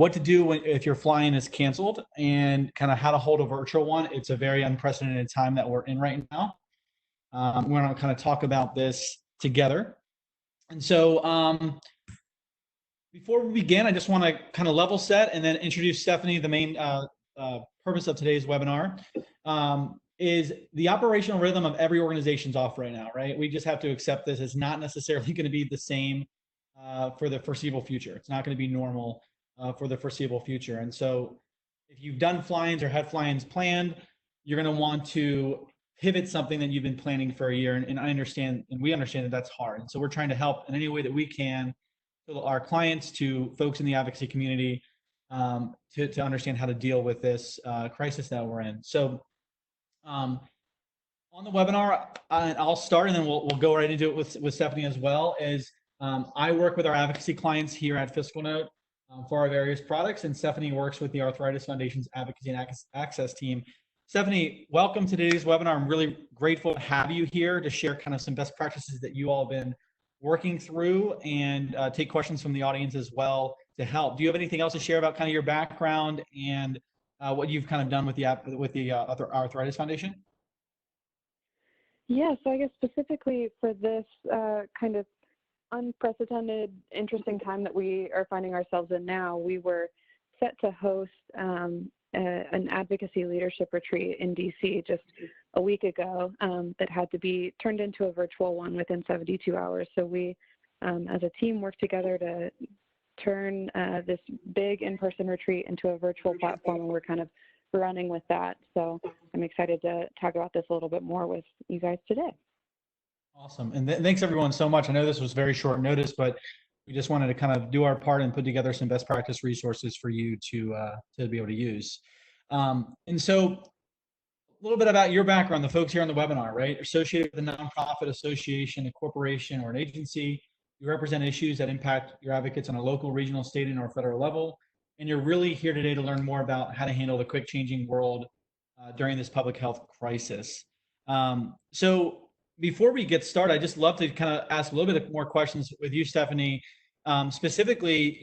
what to do if your fly-in is canceled, and kind of how to hold a virtual one. It's a very unprecedented time that we're in right now. We're going to kind of talk about this together. And so before we begin, I just want to kind of level set and then introduce Stephanie. The main purpose of today's webinar is the operational rhythm of every organization's off right now, right? We just have to accept this. It's not necessarily going to be the same for the foreseeable future. It's not going to be normal for the foreseeable future. And so if you've done fly-ins or had fly-ins planned, you're going to want to pivot something that you've been planning for a year. And I understand, and we understand that that's hard. And so we're trying to help in any way that we can to our clients, to folks in the advocacy community, to understand how to deal with this crisis that we're in. So on the webinar, I'll start, and then we'll go right into it with Stephanie as well. I work with our advocacy clients here at FiscalNote for our various products, and Stephanie works with the Arthritis Foundation's Advocacy and Access team. Stephanie, welcome to today's webinar. I'm really grateful to have you here to share kind of some best practices that you all have been working through, and take questions from the audience as well to help. Do you have anything else to share about kind of your background and what you've kind of done with the Arthritis Foundation? Yeah, so I guess specifically for this kind of unprecedented, interesting time that we are finding ourselves in now, we were set to host an advocacy leadership retreat in DC just a week ago that had to be turned into a virtual one within 72 hours. So we, as a team, worked together to turn this big in-person retreat into a virtual platform, and we're kind of running with that. So I'm excited to talk about this a little bit more with you guys today. Awesome. And thanks everyone so much. I know this was very short notice, but we just wanted to kind of do our part and put together some best practice resources for you to be able to use. And so a little bit about your background, the folks here on the webinar, right? Associated with a nonprofit association, a corporation, or an agency, you represent issues that impact your advocates on a local, regional, state, and or federal level. And you're really here today to learn more about how to handle the quick changing world during this public health crisis. So before we get started, I'd just love to kind of ask a little bit more questions with you, Stephanie. Specifically,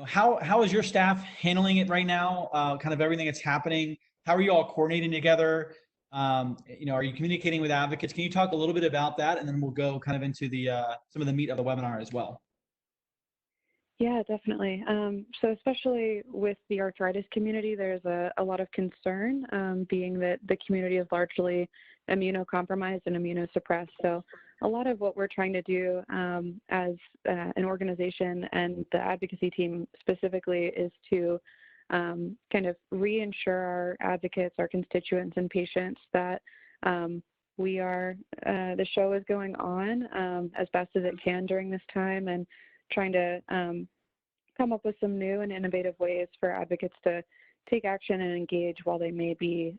how is your staff handling it right now? Kind of everything that's happening. How are you all coordinating together? Are you communicating with advocates? Can you talk a little bit about that, and then we'll go kind of into the some of the meat of the webinar as well. Yeah, definitely. So especially with the arthritis community, there's a lot of concern, being that the community is largely immunocompromised and immunosuppressed. So a lot of what we're trying to do as an organization and the advocacy team specifically is to kind of reinsure our advocates, our constituents and patients that the show is going on as best as it can during this time, and trying to come up with some new and innovative ways for advocates to take action and engage while they may be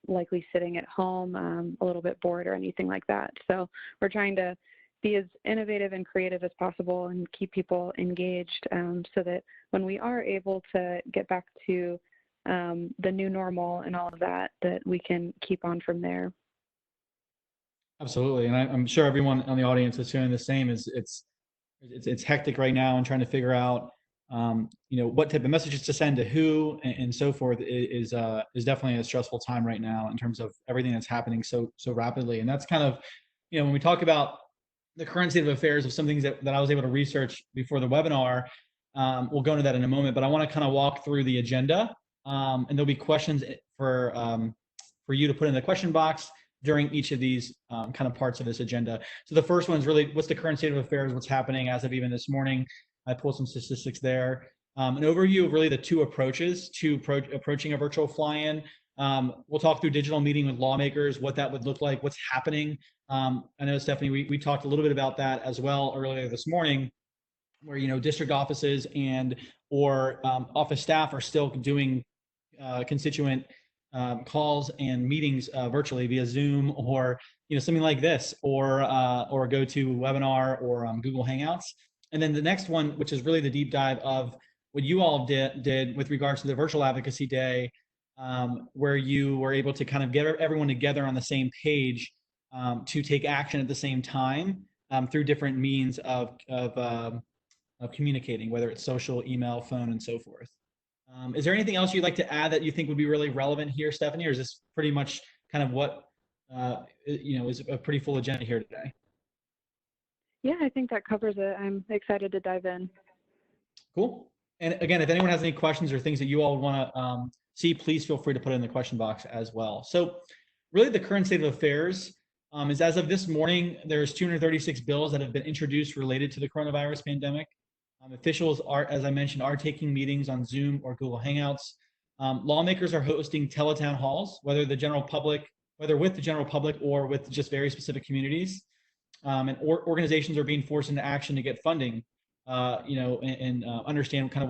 likely sitting at home a little bit bored or anything like that. So we're trying to be as innovative and creative as possible and keep people engaged so that when we are able to get back to the new normal and all of that, that we can keep on from there. Absolutely. And I'm sure everyone on the audience is feeling the same. It's hectic right now, and trying to figure out what type of messages to send to who and so forth is definitely a stressful time right now in terms of everything that's happening so rapidly. And that's kind of, when we talk about the current state of affairs of some things that I was able to research before the webinar, we'll go into that in a moment, but I want to kind of walk through the agenda, and there'll be questions for you to put in the question box during each of these kind of parts of this agenda. So the first one is really, what's the current state of affairs, what's happening as of even this morning. I pulled some statistics there. An overview of really the two approaches to approaching a virtual fly-in. We'll talk through digital meeting with lawmakers, what that would look like, what's happening. I know, Stephanie, we talked a little bit about that as well earlier this morning, where district offices or office staff are still doing constituent calls and meetings virtually via Zoom or something like this, or go to webinar or Google Hangouts. And then the next one, which is really the deep dive of what you all did with regards to the virtual advocacy day, where you were able to kind of get everyone together on the same page to take action at the same time through different means of of communicating, whether it's social, email, phone, and so forth. Is there anything else you'd like to add that you think would be really relevant here, Stephanie, or is this pretty much kind of what is a pretty full agenda here today? Yeah, I think that covers it. I'm excited to dive in. Cool. And again, if anyone has any questions or things that you all want to see, please feel free to put it in the question box as well. So really the current state of affairs is as of this morning, there's 236 bills that have been introduced related to the coronavirus pandemic. Officials are, as I mentioned, are taking meetings on Zoom or Google Hangouts. Lawmakers are hosting Tele-Town halls, whether with the general public or with just very specific communities. And organizations are being forced into action to get funding, and understand kind of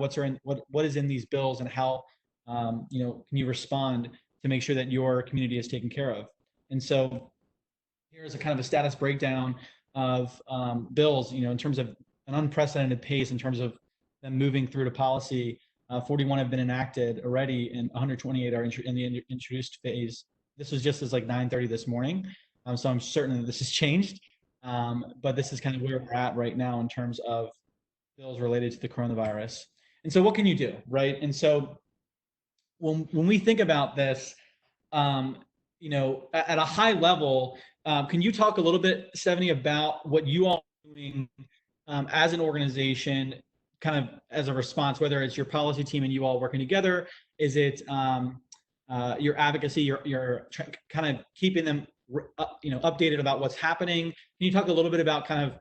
what is in these bills and how, can you respond to make sure that your community is taken care of. And so here's a kind of a status breakdown of bills, in terms of an unprecedented pace in terms of them moving through to policy. 41 have been enacted already, and 128 are in the introduced phase. This was just as like 9:30 this morning, so I'm certain that this has changed. But this is kind of where we're at right now in terms of bills related to the coronavirus. And so what can you do, right? And so when we think about this, at a high level, can you talk a little bit, Stephanie, about what you all are doing as an organization, kind of as a response, whether it's your policy team and you all working together? Is it your advocacy, you're kind of keeping them updated about what's happening? Can you talk a little bit about kind of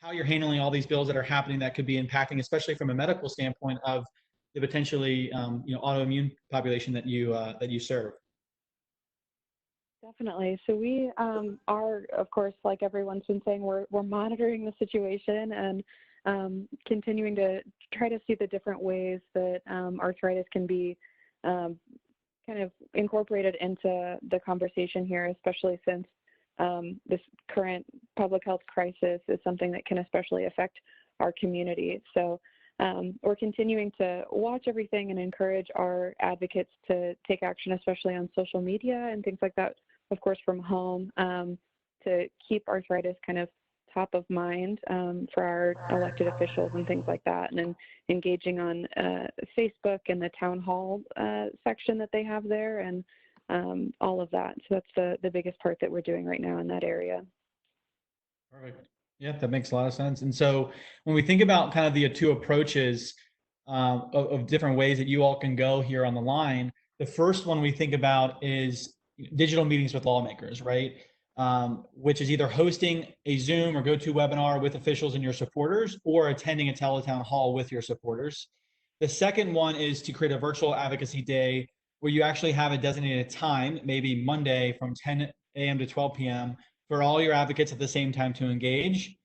how you're handling all these bills that are happening that could be impacting, especially from a medical standpoint, of the potentially autoimmune population that you serve? Definitely. So we are, of course, like everyone's been saying, we're monitoring the situation and continuing to try to see the different ways that arthritis can be kind of incorporated into the conversation here, especially since this current public health crisis is something that can especially affect our community. So we're continuing to watch everything and encourage our advocates to take action, especially on social media and things like that, of course, from home, to keep arthritis kind of top of mind for our elected officials and things like that, and then engaging on Facebook and the town hall section that they have there, and all of that. So that's the biggest part that we're doing right now in that area. Perfect. Yeah, that makes a lot of sense. And so when we think about kind of the two approaches of different ways that you all can go here on the line, the first one we think about is digital meetings with lawmakers, right? Which is either hosting a Zoom or GoToWebinar with officials and your supporters, or attending a Tele-Town hall with your supporters. The second one is to create a virtual advocacy day where you actually have a designated time, maybe Monday from 10 a.m. to 12 p.m. for all your advocates at the same time to engage.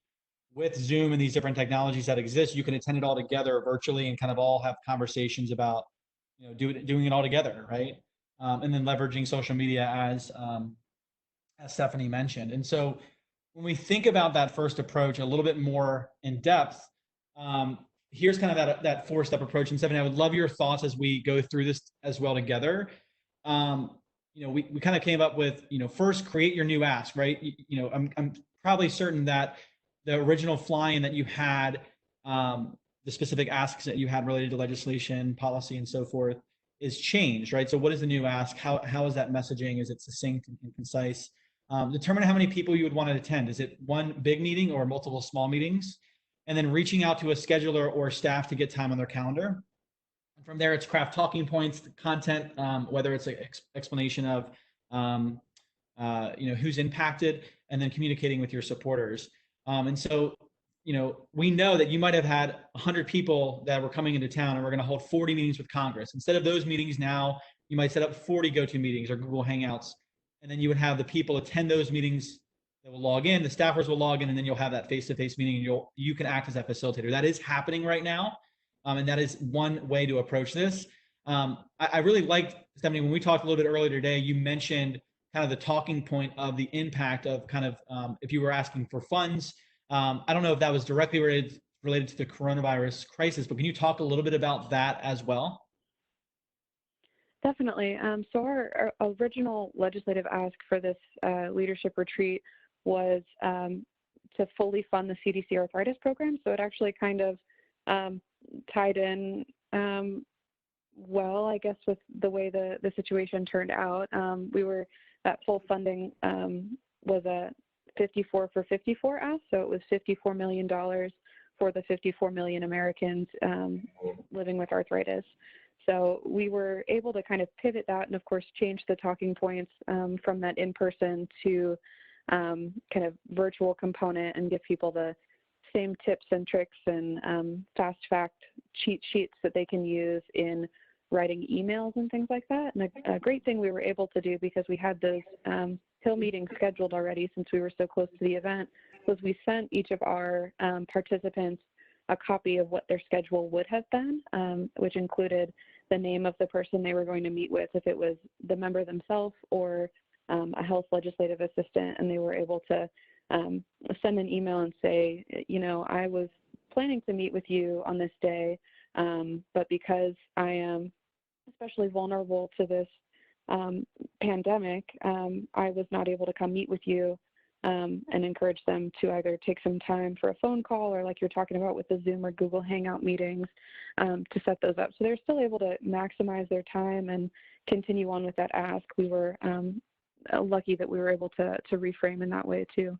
With Zoom and these different technologies that exist, you can attend it all together virtually and kind of all have conversations about, doing it all together, right? And then leveraging social media as Stephanie mentioned. And so when we think about that first approach a little bit more in depth, here's kind of that four-step approach. And Stephanie, I would love your thoughts as we go through this as well together. We kind of came up with, first create your new ask, right? I'm probably certain that the original fly-in that you had, the specific asks that you had related to legislation, policy, and so forth is changed, right? So what is the new ask? How is that messaging? Is it succinct and concise? Determine how many people you would want to attend. Is it one big meeting or multiple small meetings? And then reaching out to a scheduler or staff to get time on their calendar. And from there, it's craft talking points, content, whether it's an explanation of who's impacted, and then communicating with your supporters. And so, we know that you might have had 100 people that were coming into town, and we're going to hold 40 meetings with Congress. Instead of those meetings now, you might set up 40 go-to meetings or Google Hangouts, and then you would have the people attend those meetings that will log in, the staffers will log in, and then you'll have that face-to-face meeting, and you can act as that facilitator. That is happening right now, and that is one way to approach this. I really liked, Stephanie, when we talked a little bit earlier today, you mentioned kind of the talking point of the impact of kind of if you were asking for funds. I don't know if that was directly related to the coronavirus crisis, but can you talk a little bit about that as well? Definitely. So our original legislative ask for this leadership retreat was to fully fund the CDC arthritis program. So it actually kind of tied in well, I guess, with the way the situation turned out. That full funding was a 54 for 54 ask, so it was $54 million for the 54 million Americans living with arthritis. So we were able to kind of pivot that and, of course, change the talking points from that in-person to kind of virtual component and give people the same tips and tricks and fast fact cheat sheets that they can use in writing emails and things like that. And a great thing we were able to do, because we had those Hill meetings scheduled already since we were so close to the event, was we sent each of our participants a copy of what their schedule would have been, which included the name of the person they were going to meet with, if it was the member themselves or a health legislative assistant, and they were able to send an email and say, I was planning to meet with you on this day, but because I am especially vulnerable to this pandemic, I was not able to come meet with you, and encourage them to either take some time for a phone call, or like you're talking about with the Zoom or Google Hangout meetings, to set those up. So they're still able to maximize their time and continue on with that ask. We were lucky that we were able to reframe in that way too.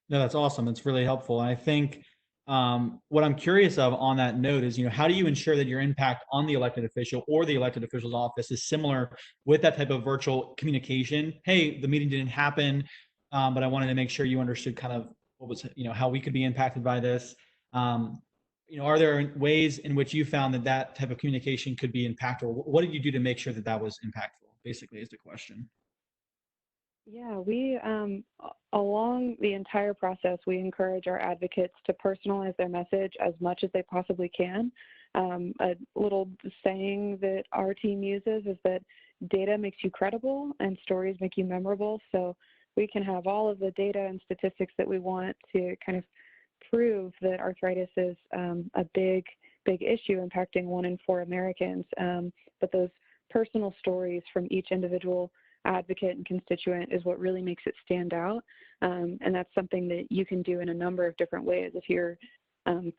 No, that's awesome. That's really helpful. And I think what I'm curious of on that note is, how do you ensure that your impact on the elected official or the elected official's office is similar with that type of virtual communication? Hey, the meeting didn't happen, but I wanted to make sure you understood kind of what was, how we could be impacted by this. Are there ways in which you found that type of communication could be impactful? What did you do to make sure that was impactful, basically, is the question. Yeah, we, along the entire process, we encourage our advocates to personalize their message as much as they possibly can. A little saying that our team uses is that data makes you credible and stories make you memorable. So we can have all of the data and statistics that we want to kind of prove that arthritis is a big issue impacting 1 in 4 Americans. But those personal stories from each individual advocate and constituent is what really makes it stand out. And that's something that you can do in a number of different ways. If you're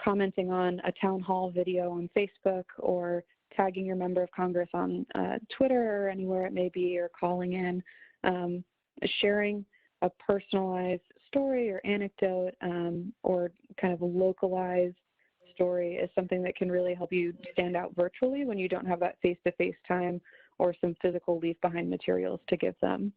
commenting on a town hall video on Facebook, or tagging your member of Congress on Twitter or anywhere it may be, or calling in, sharing a personalized story or anecdote, or kind of a localized story is something that can really help you stand out virtually when you don't have that face-to-face time or some physical leave behind materials to give them.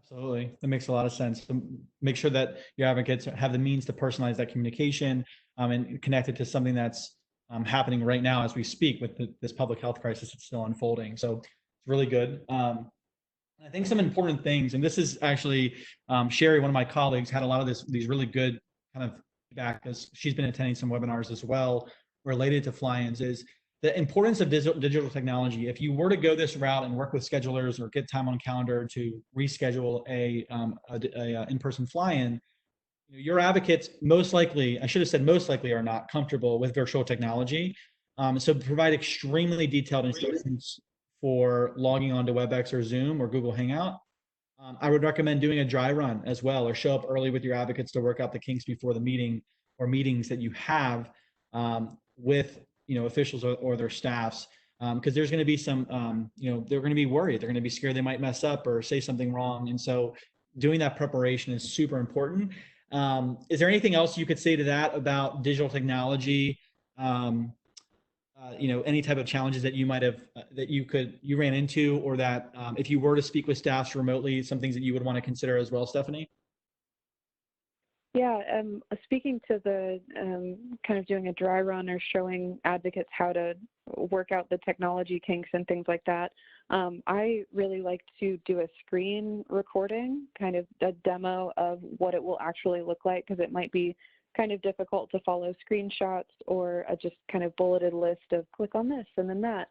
Absolutely. That makes a lot of sense. So make sure that your advocates have the means to personalize that communication and connect it to something that's happening right now as we speak with this public health crisis that's still unfolding. So it's really good. I think some important things, and this is actually Sherry, one of my colleagues, had a lot of these really good kind of feedback, as she's been attending some webinars as well related to fly-ins, is the importance of digital technology. If you were to go this route and work with schedulers or get time on calendar to reschedule a in-person fly-in, your advocates most likely, I should have said most likely, are not comfortable with virtual technology. So provide extremely detailed instructions for logging onto WebEx or Zoom or Google Hangout. I would recommend doing a dry run as well, or show up early with your advocates to work out the kinks before the meeting or meetings that you have with officials or their staffs, because there's going to be some, they're going to be worried. They're going to be scared they might mess up or say something wrong. And so doing that preparation is super important. Is there anything else you could say to that about digital technology? Any type of challenges that you might have, that you ran into, or that if you were to speak with staffs remotely, some things that you would want to consider as well, Stephanie? Yeah, speaking to the kind of doing a dry run or showing advocates how to work out the technology kinks and things like that, I really like to do a screen recording, kind of a demo of what it will actually look like, because it might be kind of difficult to follow screenshots or a just kind of bulleted list of click on this and then that.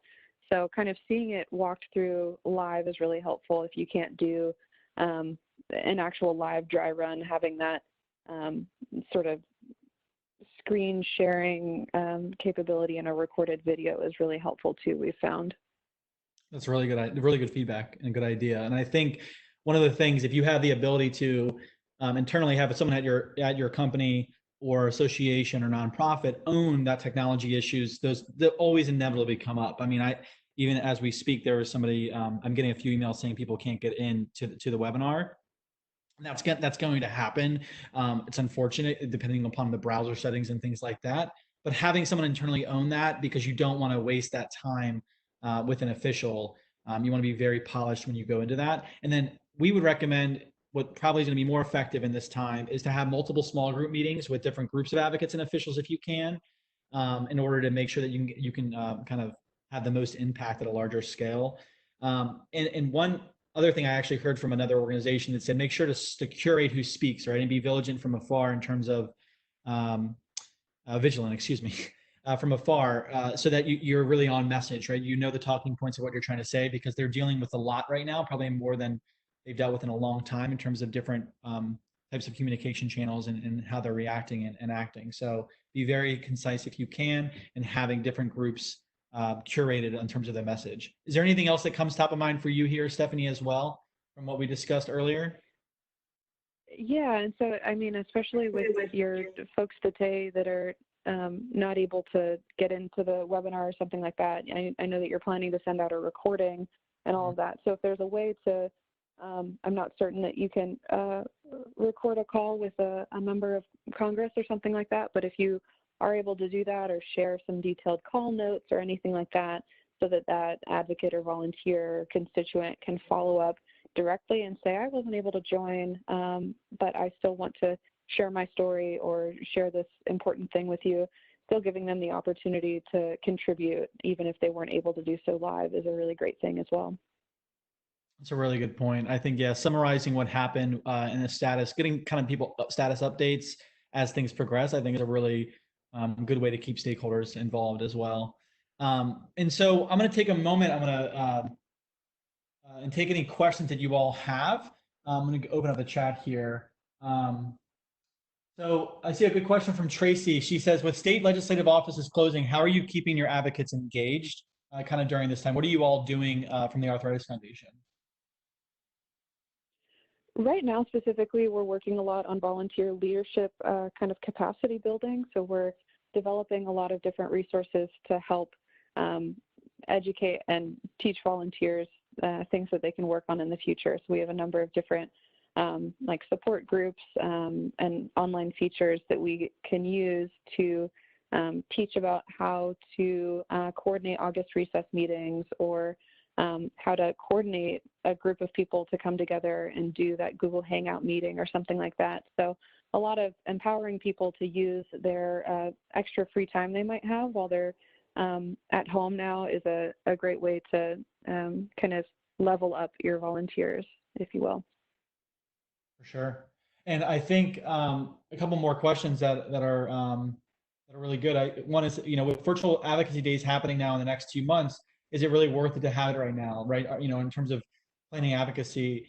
So kind of seeing it walked through live is really helpful. If you can't do an actual live dry run, having that sort of screen sharing capability in a recorded video is really helpful too, we've found. That's really good feedback and a good idea. And I think one of the things, if you have the ability to internally have someone at your company or association or nonprofit own that technology issues, they'll always inevitably come up. I mean, even as we speak, there was somebody, I'm getting a few emails saying people can't get in to the webinar. And that's going to happen. It's unfortunate depending upon the browser settings and things like that. But having someone internally own that, because you don't want to waste that time with an official. You want to be very polished when you go into that. And then we would recommend, what probably is going to be more effective in this time, is to have multiple small group meetings with different groups of advocates and officials if you can, in order to make sure that you can kind of have the most impact at a larger scale. And one other thing I actually heard from another organization that said, make sure to curate who speaks, right, and be vigilant from afar in terms of vigilant, excuse me, from afar, so that you're really on message, right? You know the talking points of what you're trying to say, because they're dealing with a lot right now, probably more than they've dealt with in a long time in terms of different types of communication channels and how they're reacting and acting. So be very concise if you can, and having different groups curated in terms of the message. Is there anything else that comes top of mind for you here, Stephanie, as well, from what we discussed earlier? Yeah, and so I mean, especially with your folks today that are not able to get into the webinar or something like that, I know that you're planning to send out a recording and all of that. So if there's a way to, I'm not certain that you can record a call with a member of Congress or something like that, but if you are able to do that, or share some detailed call notes or anything like that, so that that advocate or volunteer or constituent can follow up directly and say, I wasn't able to join, but I still want to share my story or share this important thing with you, still giving them the opportunity to contribute, even if they weren't able to do so live, is a really great thing as well. That's a really good point. I think, yeah, summarizing what happened in the status, getting kind of people status updates as things progress, I think is a really good way to keep stakeholders involved as well. And so I'm going to take a moment. I'm going to and take any questions that you all have. I'm going to open up the chat here. So I see a good question from Tracy. She says, with state legislative offices closing, how are you keeping your advocates engaged kind of during this time? What are you all doing from the Arthritis Foundation? Right now, specifically, we're working a lot on volunteer leadership kind of capacity building. So we're developing a lot of different resources to help educate and teach volunteers things that they can work on in the future. So we have a number of different like support groups and online features that we can use to teach about how to coordinate August recess meetings, or how to coordinate a group of people to come together and do that Google Hangout meeting or something like that. So a lot of empowering people to use their extra free time they might have while they're at home now is a great way to kind of level up your volunteers, if you will. For sure. And I think a couple more questions that are really good. One is, with virtual advocacy days happening now in the next 2 months, is it really worth it to have it right now, right? In terms of planning advocacy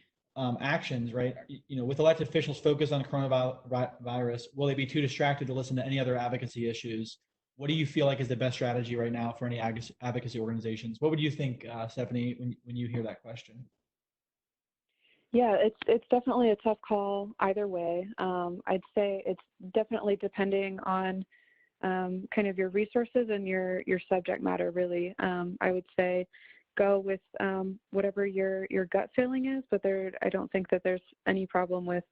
actions, right? With elected officials focused on coronavirus, will they be too distracted to listen to any other advocacy issues? What do you feel like is the best strategy right now for any advocacy organizations? What would you think, Stephanie, when you hear that question? Yeah, it's definitely a tough call either way. I'd say it's definitely depending on kind of your resources and your subject matter, really. I would say go with whatever your gut feeling is, but I don't think that there's any problem with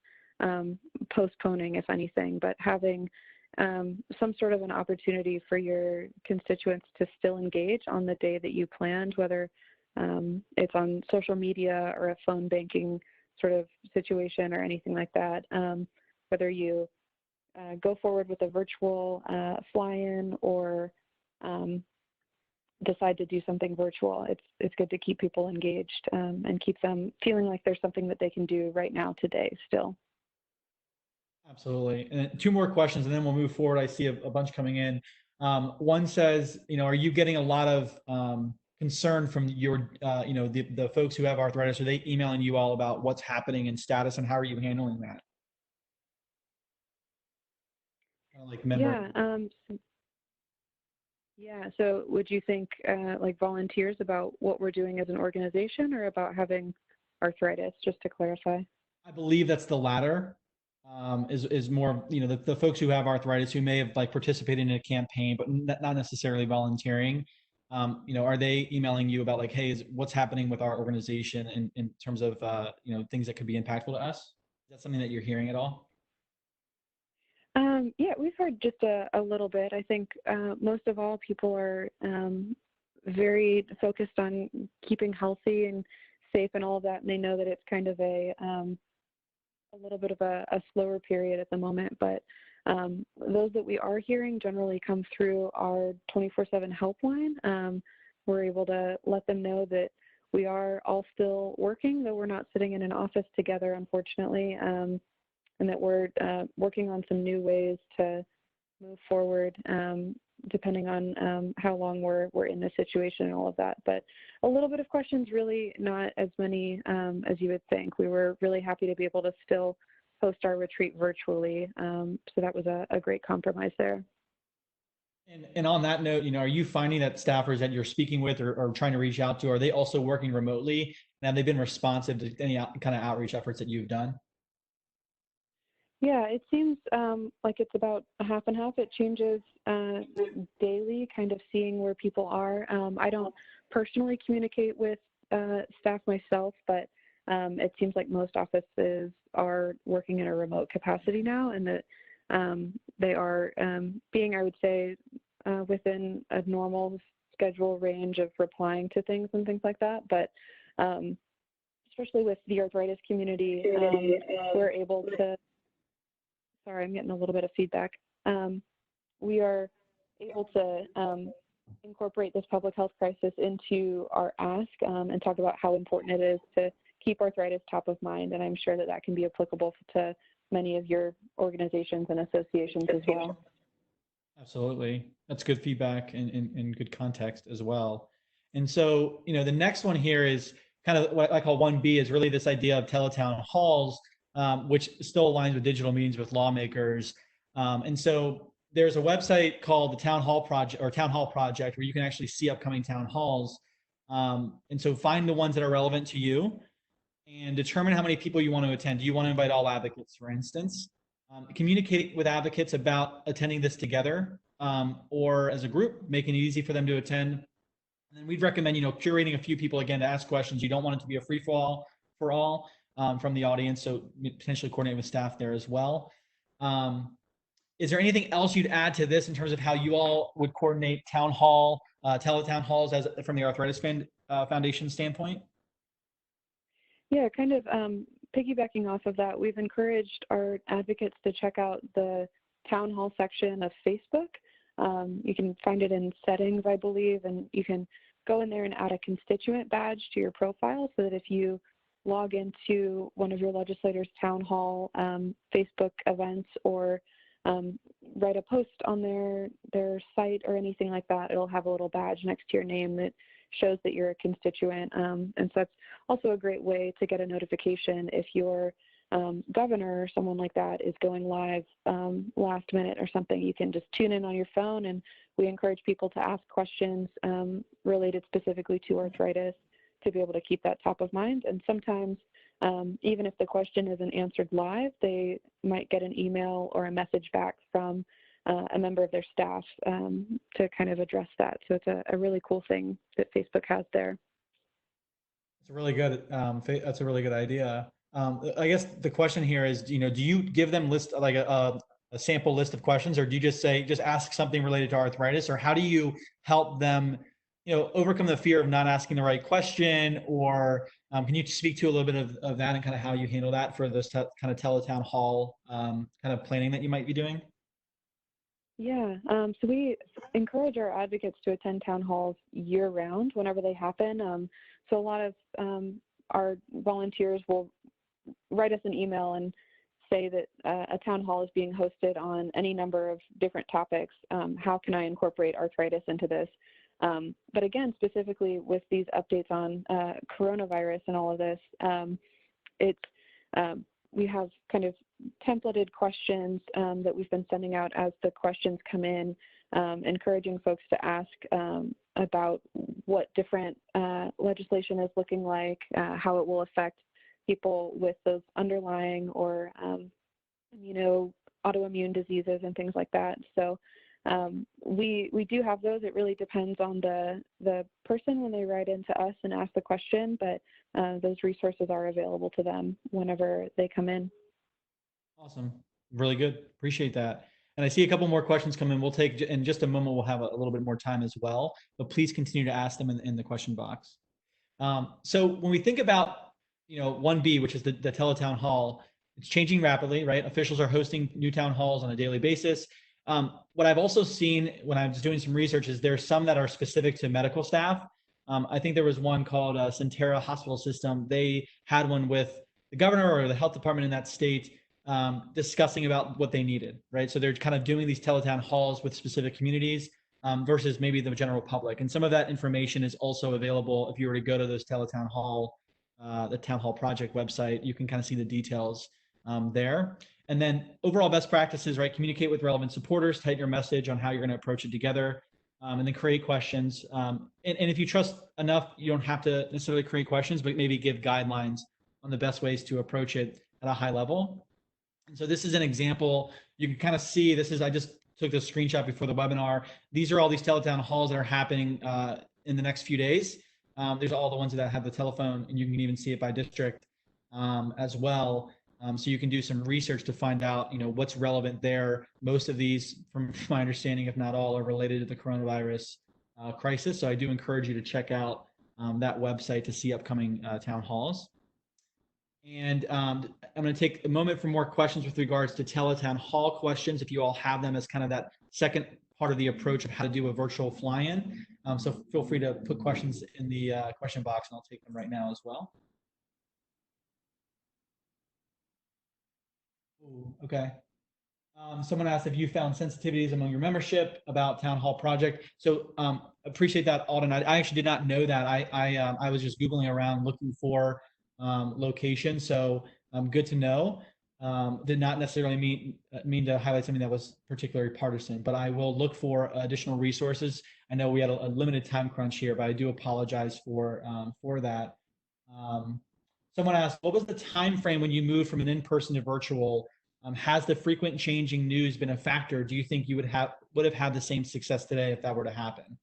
postponing, if anything, but having some sort of an opportunity for your constituents to still engage on the day that you planned, whether it's on social media or a phone banking sort of situation or anything like that. Whether you go forward with a virtual fly-in or decide to do something virtual, it's good to keep people engaged and keep them feeling like there's something that they can do right now today still. Absolutely. And 2 more questions, and then we'll move forward. I see a bunch coming in. One says, are you getting a lot of concern from your, the folks who have arthritis? Are they emailing you all about what's happening in status, and how are you handling that? Kind of like member. Yeah. So would you think like volunteers about what we're doing as an organization, or about having arthritis, just to clarify? I believe that's the latter. is more, the folks who have arthritis who may have like participated in a campaign, but not necessarily volunteering. Are they emailing you about like, hey, what's happening with our organization in terms of, things that could be impactful to us? Is that something that you're hearing at all? Yeah, we've heard just a little bit. I think most of all, people are very focused on keeping healthy and safe and all of that, and they know that it's kind of a little bit of a slower period at the moment. But those that we are hearing generally come through our 24/7 helpline. We're able to let them know that we are all still working, though we're not sitting in an office together, unfortunately. And that we're working on some new ways to move forward, depending on how long we're in this situation and all of that. But a little bit of questions, really not as many as you would think. We were really happy to be able to still host our retreat virtually, so that was a great compromise there. And on that note, are you finding that staffers that you're speaking with or trying to reach out to, are they also working remotely? And have they been responsive to any kind of outreach efforts that you've done? Yeah, it seems like it's about a half and half. It changes daily, kind of seeing where people are. I don't personally communicate with staff myself, but it seems like most offices are working in a remote capacity now, and that they are being, I would say, within a normal schedule range of replying to things and things like that. But especially with the arthritis community, we're able to, sorry, I'm getting a little bit of feedback. We are able to incorporate this public health crisis into our ask and talk about how important it is to keep arthritis top of mind. And I'm sure that that can be applicable to many of your organizations and associations as well. Absolutely. That's good feedback and good context as well. And so, the next one here is kind of what I call 1B, is really this idea of Tele-Town halls, which still aligns with digital meetings with lawmakers. And so there's a website called the Town Hall Project or Town Hall Project, where you can actually see upcoming town halls. And so find the ones that are relevant to you and determine how many people you want to attend. Do you want to invite all advocates, for instance? Communicate with advocates about attending this together or as a group, making it easy for them to attend. And then we'd recommend, curating a few people again to ask questions. You don't want it to be a free for all from the audience, so potentially coordinate with staff there as well. Is there anything else you'd add to this in terms of how you all would coordinate town hall, Tele-Town halls as from the Arthritis Foundation standpoint? Yeah, kind of piggybacking off of that, we've encouraged our advocates to check out the town hall section of Facebook. You can find it in settings, I believe, and you can go in there and add a constituent badge to your profile so that if you log into one of your legislators' town hall Facebook events or write a post on their site or anything like that, it'll have a little badge next to your name that shows that you're a constituent. And so that's also a great way to get a notification if your governor or someone like that is going live last minute or something. You can just tune in on your phone, and we encourage people to ask questions related specifically to arthritis to be able to keep that top of mind. And sometimes, even if the question isn't answered live, they might get an email or a message back from a member of their staff to kind of address that. So it's a really cool thing that Facebook has there. It's a really good. That's a really good idea. I guess the question here is, do you give them like a sample list of questions, or do you just ask something related to arthritis, or how do you help them, overcome the fear of not asking the right question? Or can you speak to a little bit of that and kind of how you handle that for this kind of Tele-Town hall kind of planning that you might be doing? Yeah, so we encourage our advocates to attend town halls year-round whenever they happen. So a lot of our volunteers will write us an email and say that a town hall is being hosted on any number of different topics. How can I incorporate arthritis into this? But again, specifically with these updates on coronavirus and all of this, we have kind of templated questions that we've been sending out as the questions come in, encouraging folks to ask about what different legislation is looking like, how it will affect people with those underlying or autoimmune diseases and things like that. So we do have those. It really depends on the person when they write into us and ask the question, but those resources are available to them whenever they come in. Awesome. Really good. Appreciate that. And I see a couple more questions come in. We'll take, in just a moment, we'll have a little bit more time as well, but please continue to ask them in the question box. So when we think about, 1B, which is the Tele-Town Hall, it's changing rapidly, right? Officials are hosting new town halls on a daily basis. What I've also seen when I was doing some research is there's some that are specific to medical staff. I think there was one called Centera Hospital System. They had one with the governor or the health department in that state, discussing about what they needed, right? So they're kind of doing these Tele-Town halls with specific communities versus maybe the general public. And some of that information is also available if you were to go to those Tele-Town Hall, the Town Hall Project website. You can kind of see the details there. And then overall best practices, right? Communicate with relevant supporters, tighten your message on how you're going to approach it together, and then create questions. And if you trust enough, you don't have to necessarily create questions, but maybe give guidelines on the best ways to approach it at a high level. And so this is an example. You can kind of see, I just took this screenshot before the webinar. These are all these Tele-Town halls that are happening in the next few days. There's all the ones that have the telephone, and you can even see it by district as well. So you can do some research to find out, what's relevant there. Most of these, from my understanding, if not all, are related to the coronavirus crisis. So I do encourage you to check out that website to see upcoming town halls. And I'm going to take a moment for more questions with regards to Tele-Town Hall questions, if you all have them as kind of that second part of the approach of how to do a virtual fly-in. So feel free to put questions in the question box, and I'll take them right now as well. Ooh, okay. Someone asked if you found sensitivities among your membership about Town Hall Project. So appreciate that, Alden. I actually did not know that. I was just Googling around looking for location. So good to know. Did not necessarily mean to highlight something that was particularly partisan, but I will look for additional resources. I know we had a limited time crunch here, but I do apologize for that. Someone asked, what was the time frame when you moved from an in-person to virtual? Has the frequent changing news been a factor? Do you think you would have had the same success today if that were to happen?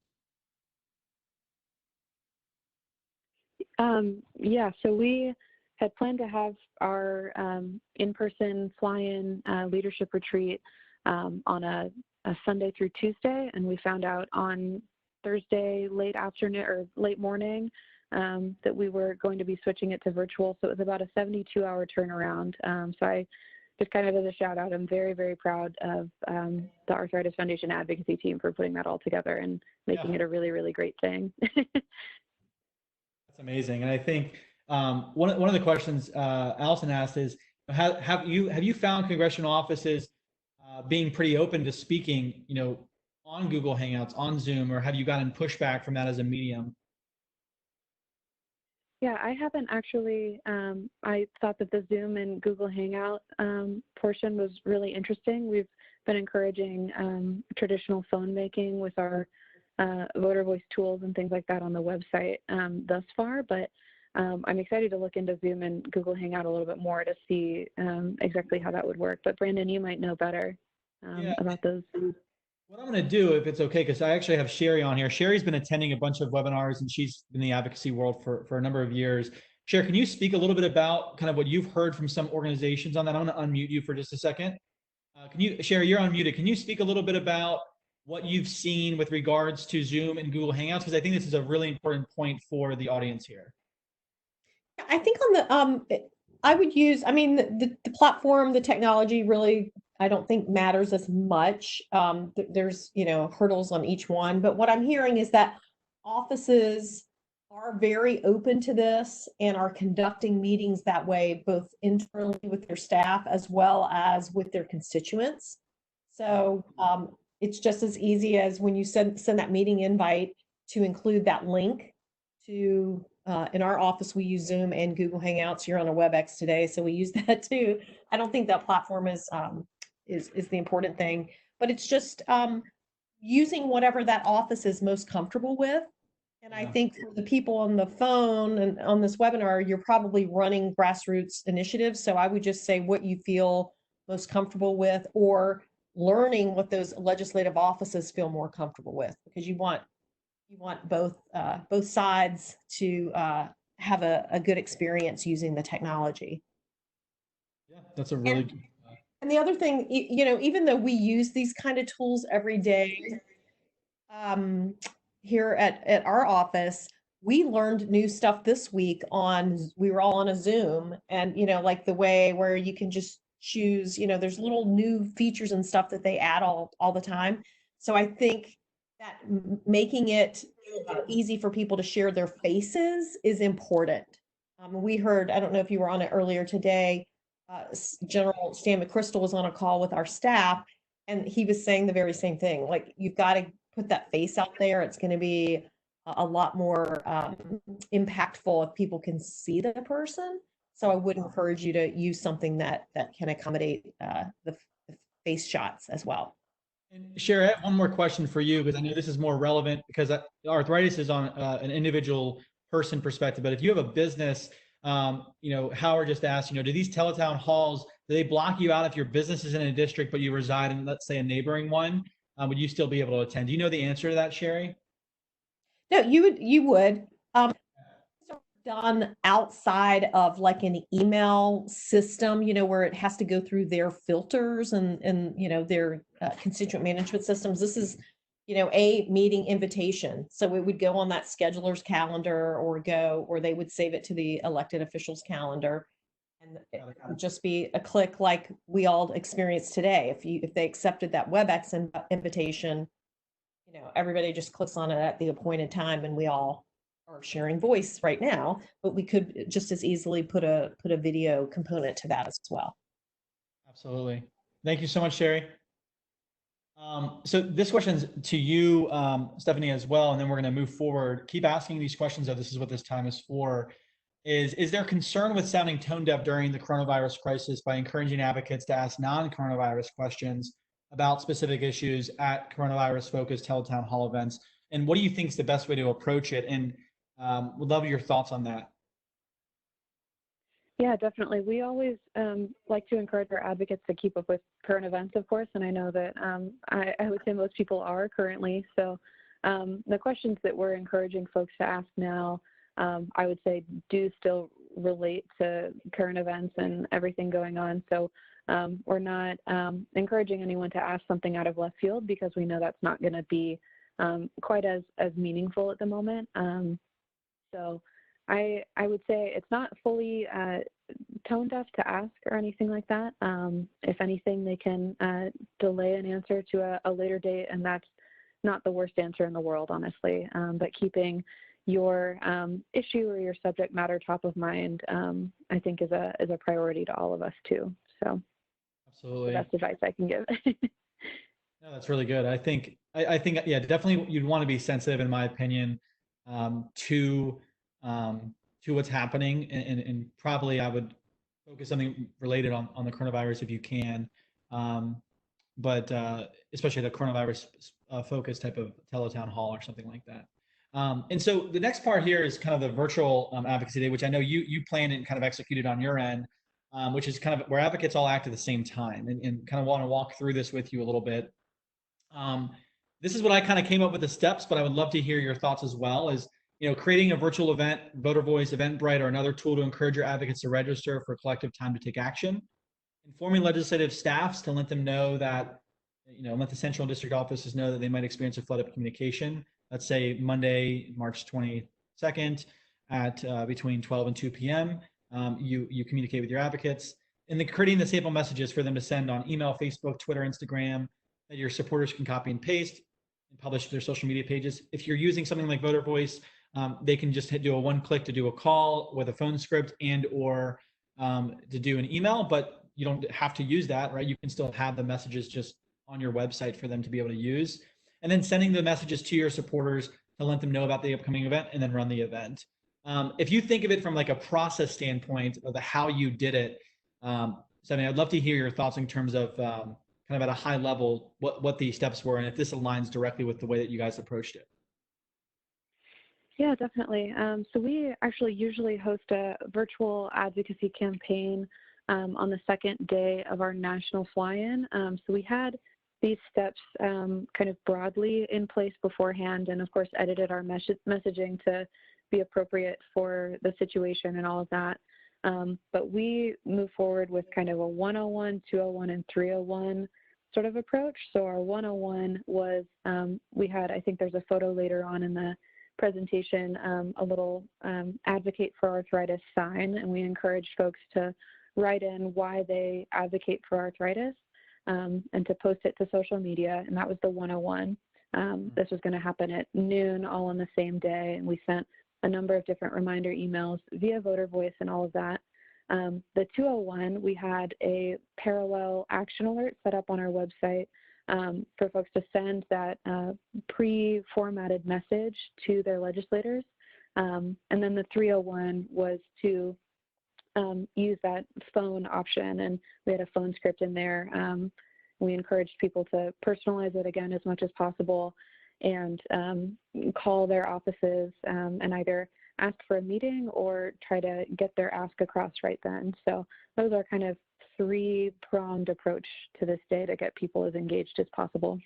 Yeah, so we had planned to have our in-person fly-in leadership retreat on a Sunday through Tuesday, and we found out on Thursday late afternoon or late morning that we were going to be switching it to virtual. So it was about a 72-hour turnaround. So I just kind of as a shout out, I'm very, very proud of the Arthritis Foundation advocacy team for putting that all together and making it a really, really great thing. That's amazing. And I think one of the questions Allison asked is, have you found congressional offices being pretty open to speaking, on Google Hangouts, on Zoom, or have you gotten pushback from that as a medium? Yeah, I haven't actually. I thought that the Zoom and Google Hangout portion was really interesting. We've been encouraging traditional phone making with our voter voice tools and things like that on the website thus far, but I'm excited to look into Zoom and Google Hangout a little bit more to see exactly how that would work. But Brandon, you might know better about those. What I'm going to do, if it's okay, because I actually have Sherry on here. Sherry's been attending a bunch of webinars, and she's in the advocacy world for a number of years. Sherry, can you speak a little bit about kind of what you've heard from some organizations on that? I'm going to unmute you for just a second. Sherry, you're unmuted. Can you speak a little bit about what you've seen with regards to Zoom and Google Hangouts? Because I think this is a really important point for the audience here. I think on the, I would use, the platform, the technology really, I don't think matters as much. There's, hurdles on each one. But what I'm hearing is that offices are very open to this and are conducting meetings that way, both internally with their staff as well as with their constituents. So it's just as easy as when you send that meeting invite to include that link to, in our office, we use Zoom and Google Hangouts. You're on a WebEx today, so we use that too. I don't think that platform is the important thing, but it's just using whatever that office is most comfortable with. And I think for the people on the phone and on this webinar, you're probably running grassroots initiatives. So I would just say what you feel most comfortable with, or learning what those legislative offices feel more comfortable with, because you want both sides to have a good experience using the technology. Yeah, that's a really good. And the other thing, even though we use these kind of tools every day, here at our office, we learned new stuff this week we were all on a Zoom, and, like the way where you can just choose, there's little new features and stuff that they add all the time. So I think that making it easy for people to share their faces is important. We heard, I don't know if you were on it earlier today, General Stan McChrystal was on a call with our staff, and he was saying the very same thing. Like, you've got to put that face out there. It's going to be a lot more impactful if people can see the person. So I would encourage you to use something that can accommodate the face shots as well. And Sherry, I have one more question for you, because I know this is more relevant, because arthritis is on an individual person perspective. But if you have a business, Howard just asked, do these Tele-Town halls, do they block you out if your business is in a district, but you reside in, let's say, a neighboring one? Would you still be able to attend? Do you know the answer to that, Sherry? No, you would. Done outside of like an email system, where it has to go through their filters and their constituent management systems. This is, a meeting invitation. So it would go on that scheduler's calendar, or they would save it to the elected officials' calendar. And it would just be a click like we all experienced today. If they accepted that WebEx invitation, everybody just clicks on it at the appointed time, and we all are sharing voice right now, but we could just as easily put a video component to that as well. Absolutely. Thank you so much, Sherry. So this question's to you, Stephanie, as well, and then we're going to move forward. Keep asking these questions, though. This is what this time is for. Is there concern with sounding tone deaf during the coronavirus crisis by encouraging advocates to ask non-coronavirus questions about specific issues at coronavirus-focused Tele-Town hall events? And what do you think is the best way to approach it? And would love your thoughts on that. Yeah, definitely. We always like to encourage our advocates to keep up with current events, of course, and I know that I would say most people are currently. So the questions that we're encouraging folks to ask now, I would say, do still relate to current events and everything going on. So we're not encouraging anyone to ask something out of left field, because we know that's not going to be quite as meaningful at the moment. So I would say it's not fully tone deaf to ask or anything like that. If anything, they can delay an answer to a later date, and that's not the worst answer in the world, honestly. But keeping your issue or your subject matter top of mind, I think is a priority to all of us too. So absolutely, the best advice I can give. No, that's really good. I think, yeah, definitely you'd want to be sensitive, in my opinion, to what's happening, and probably I would focus something related on the coronavirus if you can, but especially the coronavirus focus type of Tele-Town hall or something like that. And so the next part here is kind of the virtual advocacy day, which I know you planned and kind of executed on your end, which is kind of where advocates all act at the same time, and kind of want to walk through this with you a little bit. This is what I kind of came up with the steps, but I would love to hear your thoughts as well. Is creating a virtual event, Voter Voice, Eventbrite, or another tool to encourage your advocates to register for collective time to take action. Informing legislative staffs to let them know that, let the central and district offices know that they might experience a flood of communication. Let's say Monday, March 22nd at between 12 and 2 p.m. You communicate with your advocates, and then creating the sample messages for them to send on email, Facebook, Twitter, Instagram, that your supporters can copy and paste and publish to their social media pages. If you're using something like Voter Voice, they can just do a one click to do a call with a phone script or to do an email, but you don't have to use that, right? You can still have the messages just on your website for them to be able to use. And then sending the messages to your supporters to let them know about the upcoming event, and then run the event. If you think of it from like a process standpoint of how you did it, Stephanie, I'd love to hear your thoughts in terms of kind of at a high level, what the steps were, and if this aligns directly with the way that you guys approached it. Yeah, definitely. So we actually usually host a virtual advocacy campaign on the second day of our national fly-in. So we had these steps kind of broadly in place beforehand, and of course edited our messaging to be appropriate for the situation and all of that. But we move forward with kind of a 101, 201, and 301 sort of approach. So our 101 was, we had, I think there's a photo later on in the presentation, a little advocate for arthritis sign, and we encouraged folks to write in why they advocate for arthritis and to post it to social media, and that was the 101. This was going to happen at noon, all on the same day, and we sent a number of different reminder emails via voter voice and all of that. The 201, we had a parallel action alert set up on our website for folks to send that pre-formatted message to their legislators. And then the 301 was to use that phone option, and we had a phone script in there. We encouraged people to personalize it again as much as possible and call their offices and either ask for a meeting or try to get their ask across right then. So those are kind of three-pronged approach to this day to get people as engaged as possible.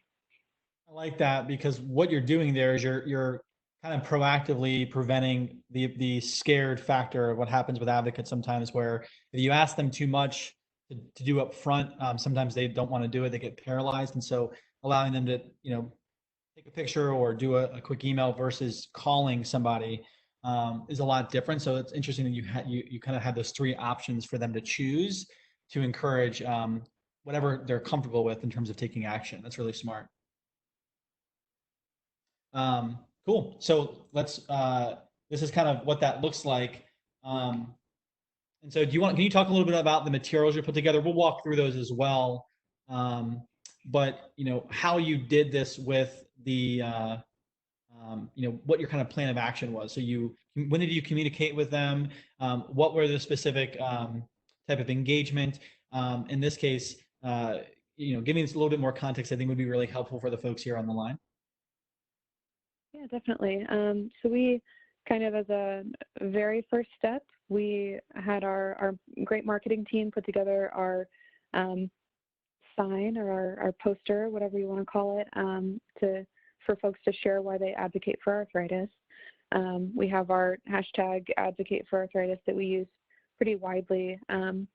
I like that, because what you're doing there is you're kind of proactively preventing the scared factor of what happens with advocates sometimes, where if you ask them too much to do up front, sometimes they don't want to do it, they get paralyzed. And so allowing them to, take a picture or do a quick email versus calling somebody is a lot different. So it's interesting that you kind of had those three options for them to choose to encourage whatever they're comfortable with in terms of taking action. That's really smart. Cool. So let's, this is kind of what that looks like. And so can you talk a little bit about the materials you put together? We'll walk through those as well. But how you did this with the, what your kind of plan of action was. So when did you communicate with them? What were the specific type of engagement? In this case, giving us a little bit more context, I think would be really helpful for the folks here on the line. Yeah, definitely. So we kind of, as a very first step, we had our great marketing team put together our sign or our poster, whatever you want to call it, for folks to share why they advocate for arthritis. We have our hashtag advocate for arthritis that we use pretty widely. And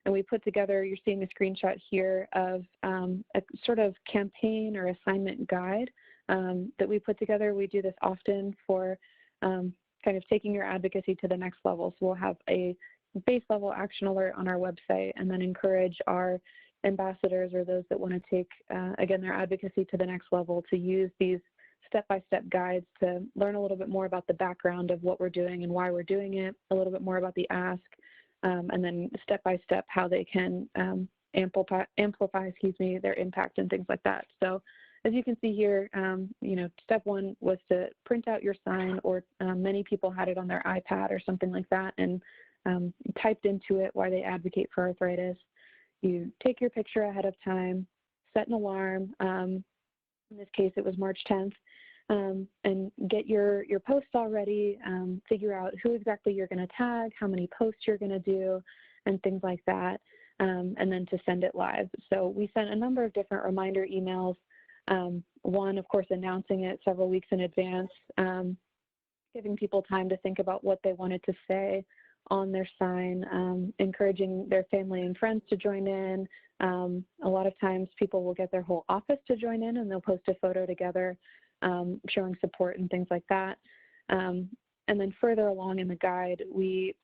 we put together, you're seeing a screenshot here of a sort of campaign or assignment guide that we put together. We do this often for kind of taking your advocacy to the next level. So we'll have a base level action alert on our website and then encourage our ambassadors or those that want to take, again, their advocacy to the next level to use these step-by-step guides to learn a little bit more about the background of what we're doing and why we're doing it, a little bit more about the ask, and then step-by-step how they can amplify, their impact and things like that. So as you can see here, step one was to print out your sign, or many people had it on their iPad or something like that, and typed into it why they advocate for arthritis. You take your picture ahead of time, set an alarm. In this case, it was March 10th, and get your posts all ready, figure out who exactly you're going to tag, how many posts you're going to do, and things like that, and then to send it live. So we sent a number of different reminder emails. One, of course, announcing it several weeks in advance, giving people time to think about what they wanted to say on their sign, encouraging their family and friends to join in. A lot of times people will get their whole office to join in, and they'll post a photo together showing support and things like that. And then further along in the guide, we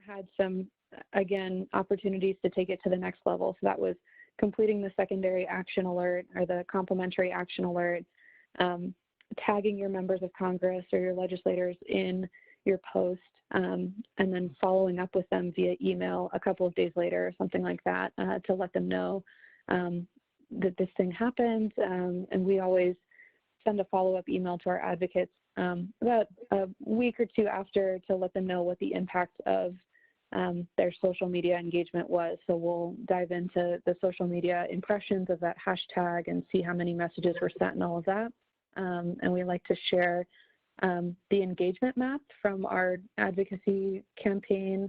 had some, again, opportunities to take it to the next level. So that was completing the secondary action alert or the complementary action alert, tagging your members of Congress or your legislators in your post, and then following up with them via email a couple of days later or something like that to let them know that this thing happened. And we always send a follow-up email to our advocates about a week or two after to let them know what the impact of their social media engagement was. So we'll dive into the social media impressions of that hashtag and see how many messages were sent and all of that. And we like to share the engagement map from our advocacy campaign,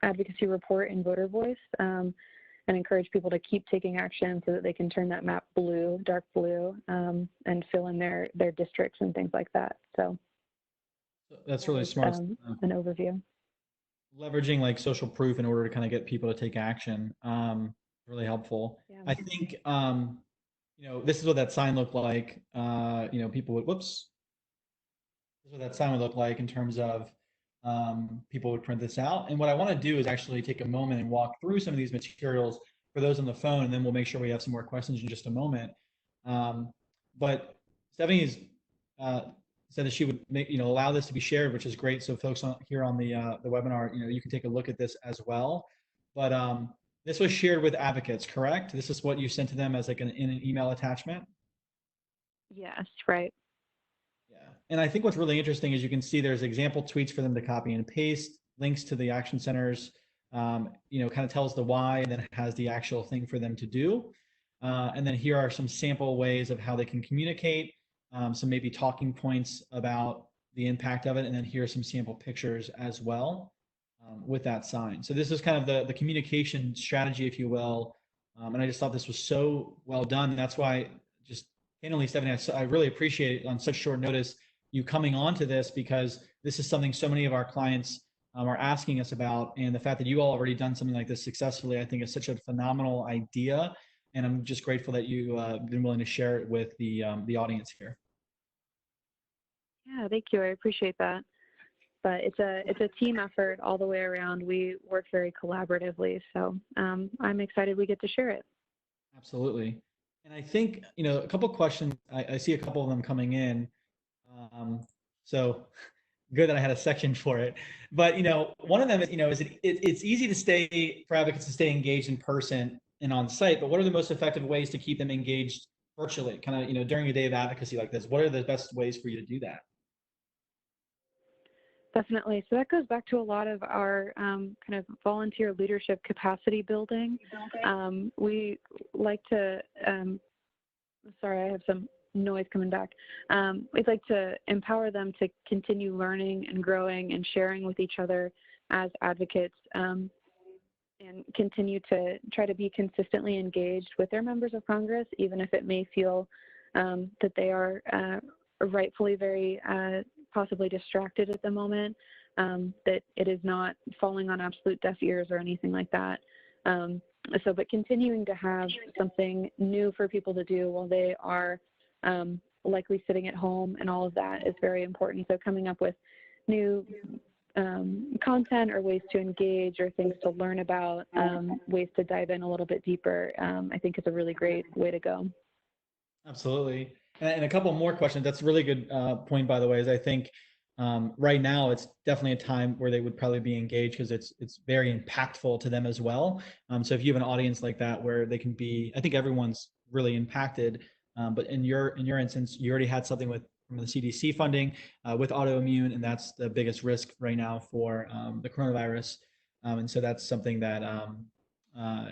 advocacy report and voter voice, and encourage people to keep taking action so that they can turn that map blue, dark blue, and fill in their districts and things like that. So that's really smart. An overview. Leveraging like social proof in order to kind of get people to take action. Really helpful. Yeah. I think, this is what that sign looked like. People would, whoops. This is what that sign would look like in terms of people would print this out. And what I want to do is actually take a moment and walk through some of these materials for those on the phone, and then we'll make sure we have some more questions in just a moment. But Stephanie's said that she would allow this to be shared, which is great. So folks here on the webinar, you can take a look at this as well. But this was shared with advocates, correct? This is what you sent to them as like in an email attachment? Yes, right. Yeah. And I think what's really interesting is you can see there's example tweets for them to copy and paste, links to the action centers, kind of tells the why, and then it has the actual thing for them to do. And then here are some sample ways of how they can communicate, some maybe talking points about the impact of it. And then here are some sample pictures as well. With that sign. So this is kind of the communication strategy, if you will. And I just thought this was so well done. And that's why, just candidly, Stephanie, I really appreciate on such short notice you coming on to this, because this is something so many of our clients are asking us about. And the fact that you all already done something like this successfully, I think is such a phenomenal idea. And I'm just grateful that you've been willing to share it with the audience here. Yeah, thank you. I appreciate that. But it's a team effort all the way around. We work very collaboratively, so I'm excited we get to share it. Absolutely. And I think, a couple of questions, I see a couple of them coming in. So good that I had a section for it. But, one of them is, it's easy to stay, for advocates to stay engaged in person and on site, but what are the most effective ways to keep them engaged virtually, kind of, during a day of advocacy like this? What are the best ways for you to do that? Definitely. So that goes back to a lot of our kind of volunteer leadership capacity building. We like to, sorry, I have some noise coming back. We'd like to empower them to continue learning and growing and sharing with each other as advocates, and continue to try to be consistently engaged with their members of Congress, even if it may feel that they are rightfully very possibly distracted at the moment, that it is not falling on absolute deaf ears or anything like that. But continuing to have something new for people to do while they are likely sitting at home and all of that is very important. So coming up with new content or ways to engage or things to learn about, ways to dive in a little bit deeper, I think is a really great way to go. Absolutely. And a couple more questions. That's a really good point, by the way, is I think right now it's definitely a time where they would probably be engaged because it's very impactful to them as well. So if you have an audience like that where they can be, I think everyone's really impacted. But in your instance, you already had something from the CDC funding with autoimmune, and that's the biggest risk right now for the coronavirus. And so that's something that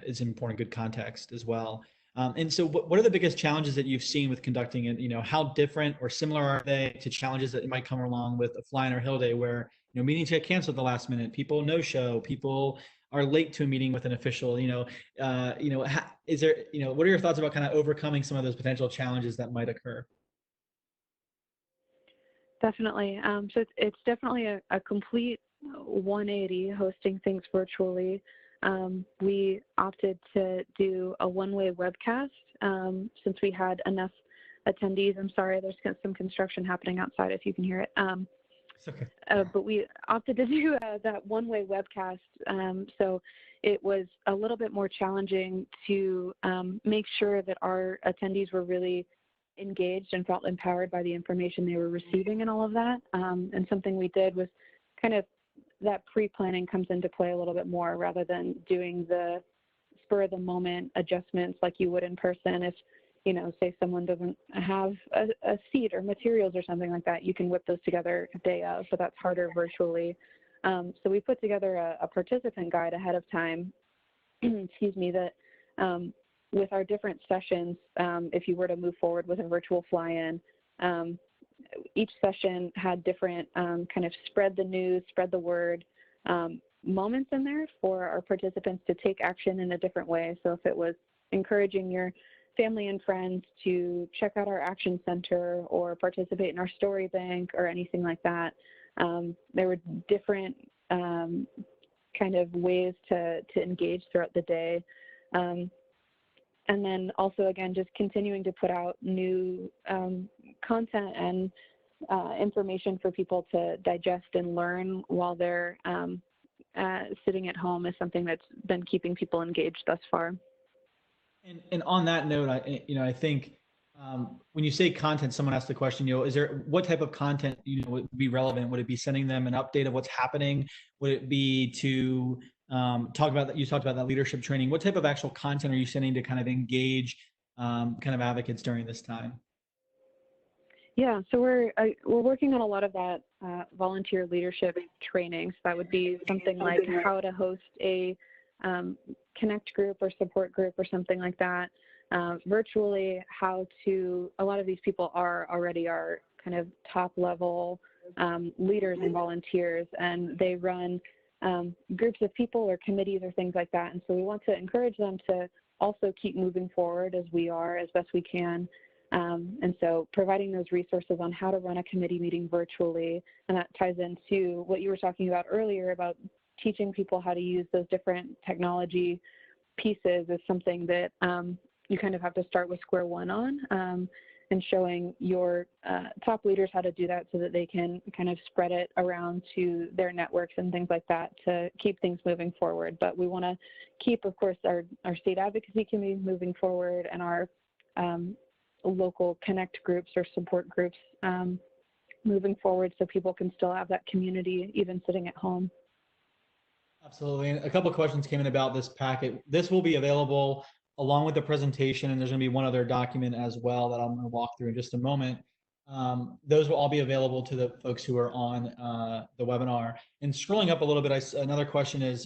is an important good context as well. And so what are the biggest challenges that you've seen with conducting it? How different or similar are they to challenges that might come along with a fly-in or hill day where, meetings get canceled at the last minute, people no-show, people are late to a meeting with an official, is there, what are your thoughts about kind of overcoming some of those potential challenges that might occur? Definitely. So it's definitely a complete 180 hosting things virtually. We opted to do a one-way webcast since we had enough attendees. I'm sorry, there's some construction happening outside if you can hear it. It's okay. But we opted to do that one-way webcast. So it was a little bit more challenging to make sure that our attendees were really engaged and felt empowered by the information they were receiving and all of that. And something we did was kind of that pre-planning comes into play a little bit more rather than doing the spur of the moment adjustments like you would in person. If, say someone doesn't have a seat or materials or something like that, you can whip those together a day of, but that's harder virtually. So we put together a participant guide ahead of time, excuse me, that with our different sessions, if you were to move forward with a virtual fly-in, each session had different kind of spread the news, spread the word moments in there for our participants to take action in a different way. So if it was encouraging your family and friends to check out our action center or participate in our story bank or anything like that, there were different kind of ways to engage throughout the day. And then also, again, just continuing to put out new content and information for people to digest and learn while they're sitting at home is something that's been keeping people engaged thus far. And on that note, I think when you say content, someone asked the question, is there, what type of content, would be relevant? Would it be sending them an update of what's happening? Would it be to talk about that? You talked about that leadership training. What type of actual content are you sending to kind of engage kind of advocates during this time? Yeah, so we're working on a lot of that volunteer leadership training. So that would be something like how to host a connect group or support group or something like that. Virtually, a lot of these people are already our kind of top level leaders and volunteers, and they run groups of people or committees or things like that. And so we want to encourage them to also keep moving forward as we are, as best we can. And so providing those resources on how to run a committee meeting virtually, and that ties into what you were talking about earlier about teaching people how to use those different technology pieces is something that you kind of have to start with square one on, and showing your top leaders how to do that so that they can kind of spread it around to their networks and things like that to keep things moving forward. But we want to keep, of course, our state advocacy committee moving forward and our local connect groups or support groups moving forward so people can still have that community even sitting at home. Absolutely. And a couple of questions came in about this packet. This will be available along with the presentation, and there's going to be one other document as well that I'm going to walk through in just a moment. Those will all be available to the folks who are on the webinar. And scrolling up a little bit, another question is,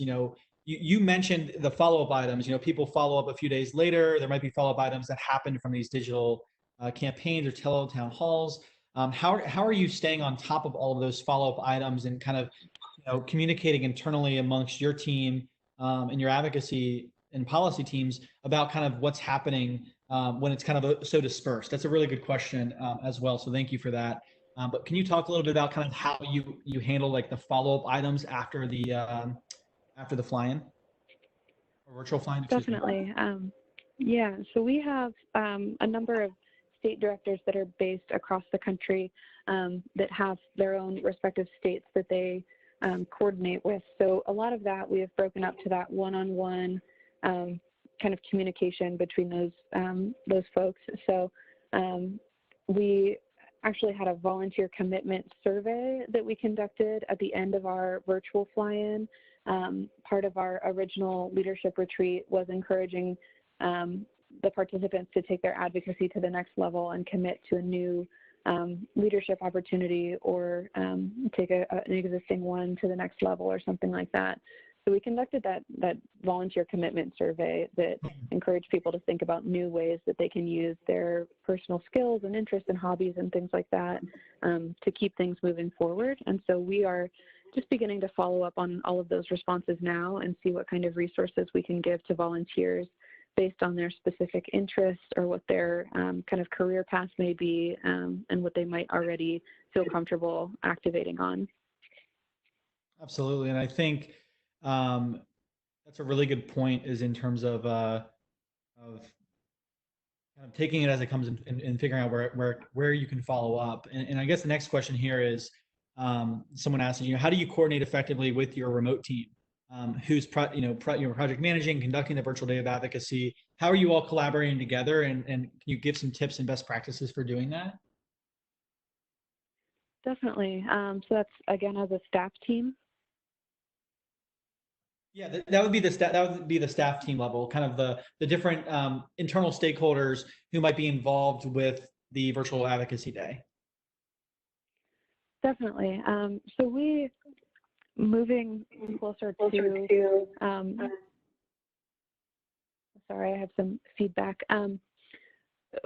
you mentioned the follow-up items. People follow up a few days later. There might be follow-up items that happen from these digital campaigns or Tele-Town halls. How are you staying on top of all of those follow-up items and kind of communicating internally amongst your team and your advocacy and policy teams about kind of what's happening when it's kind of so dispersed? That's a really good question as well. So thank you for that. But can you talk a little bit about kind of how you handle like the follow-up items after the fly-in or virtual fly-in? Definitely. Yeah, so we have a number of state directors that are based across the country that have their own respective states that they coordinate with. So a lot of that we have broken up to that one-on-one kind of communication between those folks. So we actually had a volunteer commitment survey that we conducted at the end of our virtual fly-in. Part of our original leadership retreat was encouraging the participants to take their advocacy to the next level and commit to a new leadership opportunity or take an existing one to the next level or something like that. So we conducted that volunteer commitment survey that encouraged people to think about new ways that they can use their personal skills and interests and hobbies and things like that to keep things moving forward. And so we are just beginning to follow up on all of those responses now and see what kind of resources we can give to volunteers based on their specific interests or what their kind of career path may be and what they might already feel comfortable activating on. Absolutely. And I think that's a really good point, is in terms of kind of taking it as it comes and figuring out where you can follow up. And I guess the next question here is, someone asked, how do you coordinate effectively with your remote team? Who's project managing, conducting the virtual day of advocacy? How are you all collaborating together? And can you give some tips and best practices for doing that? Definitely. So that's, again, as a staff team. Yeah, that would be the staff team level, kind of the different internal stakeholders who might be involved with the virtual advocacy day. Definitely. So we moving closer to sorry, I have some feedback.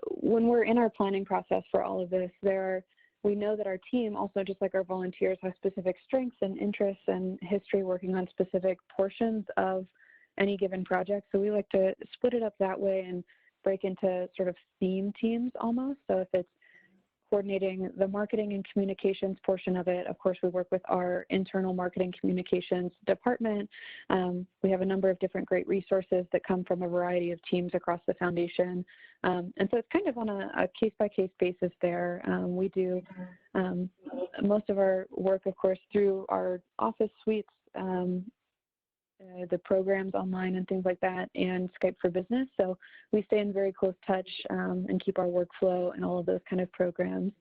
When we're in our planning process for all of this, there we know that our team also, just like our volunteers, have specific strengths and interests and history working on specific portions of any given project. So we like to split it up that way and break into sort of theme teams almost. So if it's coordinating the marketing and communications portion of it, of course, we work with our internal marketing communications department. We have a number of different great resources that come from a variety of teams across the foundation. And so it's kind of on a case-by-case basis there. We do most of our work, of course, through our office suites, the programs online and things like that, and Skype for Business. So we stay in very close touch and keep our workflow and all of those kind of programs.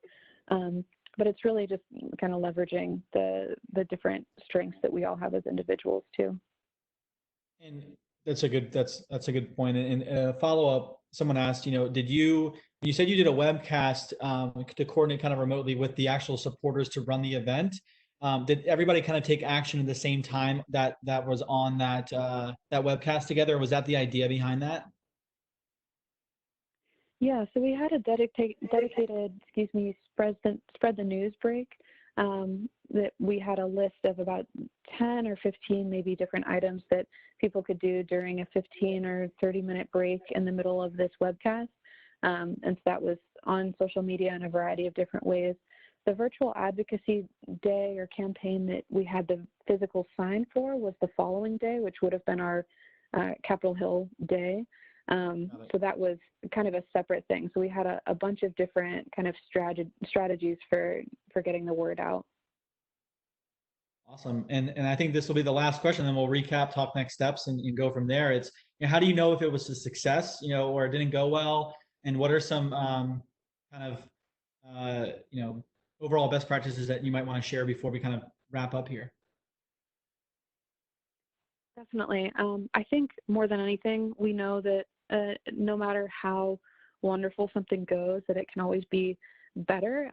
But it's really just kind of leveraging the different strengths that we all have as individuals too. And that's a good point. And follow up, someone asked, you said you did a webcast to coordinate kind of remotely with the actual supporters to run the event. Did everybody kind of take action at the same time that was on that webcast together? Or was that the idea behind that? Yeah, so we had a dedicated, spread the news break that we had a list of about 10 or 15 maybe different items that people could do during a 15 or 30-minute break in the middle of this webcast. And so that was on social media in a variety of different ways. The virtual advocacy day or campaign that we had the physical sign for was the following day, which would have been our Capitol Hill day. So that was kind of a separate thing. So we had a bunch of different kind of strategies for getting the word out. Awesome. And I think this will be the last question, then we'll recap, talk next steps, and go from there. It's, how do you know if it was a success, or it didn't go well? And what are some kind of, overall best practices that you might want to share before we kind of wrap up here? Definitely. I think more than anything, we know that no matter how wonderful something goes, that it can always be better.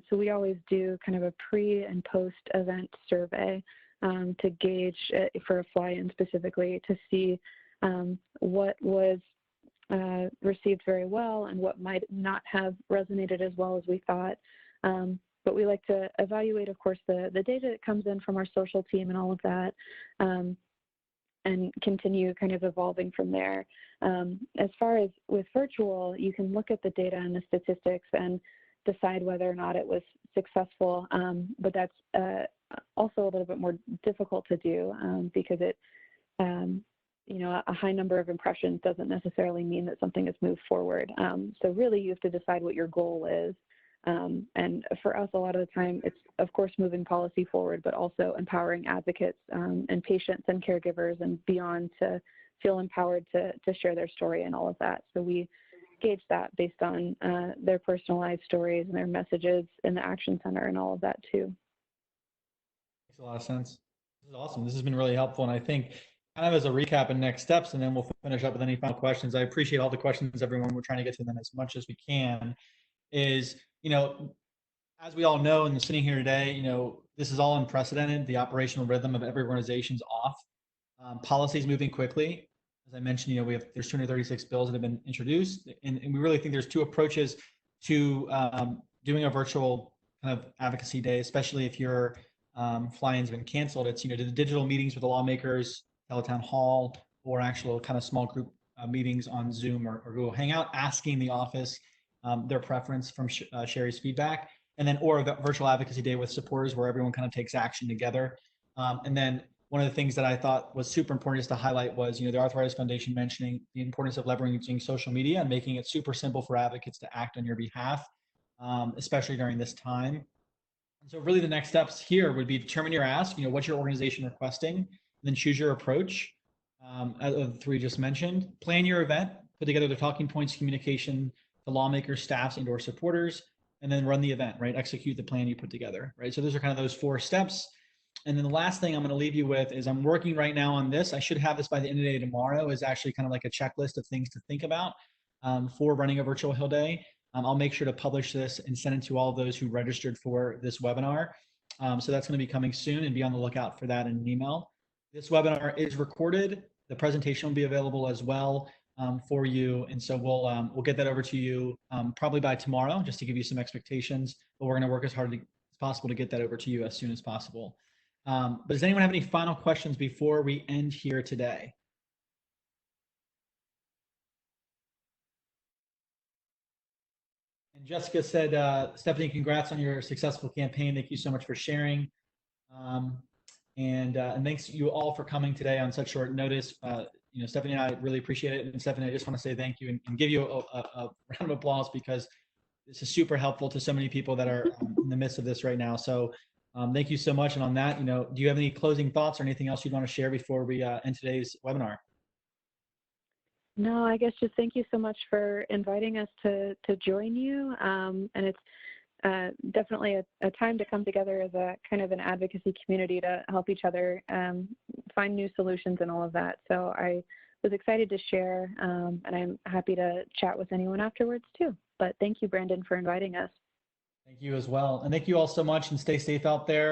So we always do kind of a pre and post event survey to gauge for a fly-in specifically to see what was received very well and what might not have resonated as well as we thought. But we like to evaluate, of course, the data that comes in from our social team and all of that, and continue kind of evolving from there. As far as with virtual, you can look at the data and the statistics and decide whether or not it was successful, but that's also a little bit more difficult to do because it, a high number of impressions doesn't necessarily mean that something has moved forward. So really you have to decide what your goal is. And for us, a lot of the time, it's, of course, moving policy forward, but also empowering advocates and patients and caregivers and beyond to feel empowered to share their story and all of that. So we gauge that based on their personalized stories and their messages in the Action Center and all of that, too. Makes a lot of sense. This is awesome. This has been really helpful. And I think kind of as a recap and next steps, and then we'll finish up with any final questions. I appreciate all the questions, everyone. We're trying to get to them as much as we can. Is, as we all know, and sitting here today, this is all unprecedented. The operational rhythm of every organization is off. Policy is moving quickly. As I mentioned, there's 236 bills that have been introduced, and we really think there's two approaches to doing a virtual kind of advocacy day, especially if your fly-in's been canceled. It's, the digital meetings with the lawmakers, Tele-Town Hall, or actual kind of small group meetings on Zoom or Google Hangout, asking the office their preference from Sherry's feedback, and then or a virtual advocacy day with supporters where everyone kind of takes action together. And then one of the things that I thought was super important just to highlight was, the Arthritis Foundation mentioning the importance of leveraging social media and making it super simple for advocates to act on your behalf, especially during this time. And so really the next steps here would be determine your ask, what's your organization requesting, and then choose your approach, as of the three just mentioned. Plan your event, put together the talking points, communication, the lawmakers, staffs, and/or supporters, and then run the event, right? Execute the plan you put together, right? So those are kind of those 4 steps. And then the last thing I'm going to leave you with is I'm working right now on this. I should have this by the end of the day tomorrow, is actually kind of like a checklist of things to think about for running a virtual Hill Day. I'll make sure to publish this and send it to all of those who registered for this webinar. So that's going to be coming soon, and be on the lookout for that in an email. This webinar is recorded. The presentation will be available as well. for you. And so we'll get that over to you probably by tomorrow, just to give you some expectations. But we're going to work as hard as possible to get that over to you as soon as possible. But does anyone have any final questions before we end here today? And Jessica said, Stephanie, congrats on your successful campaign. Thank you so much for sharing. And thanks you all for coming today on such short notice. Stephanie and I really appreciate it. And Stephanie, I just want to say thank you and give you a round of applause, because this is super helpful to so many people that are in the midst of this right now. So thank you so much. And on that, do you have any closing thoughts or anything else you'd want to share before we end today's webinar? No, I guess just thank you so much for inviting us to join you. And it's definitely a time to come together as a kind of an advocacy community to help each other find new solutions and all of that. So I was excited to share, and I'm happy to chat with anyone afterwards too. But thank you, Brandon, for inviting us. Thank you as well. And thank you all so much, and stay safe out there.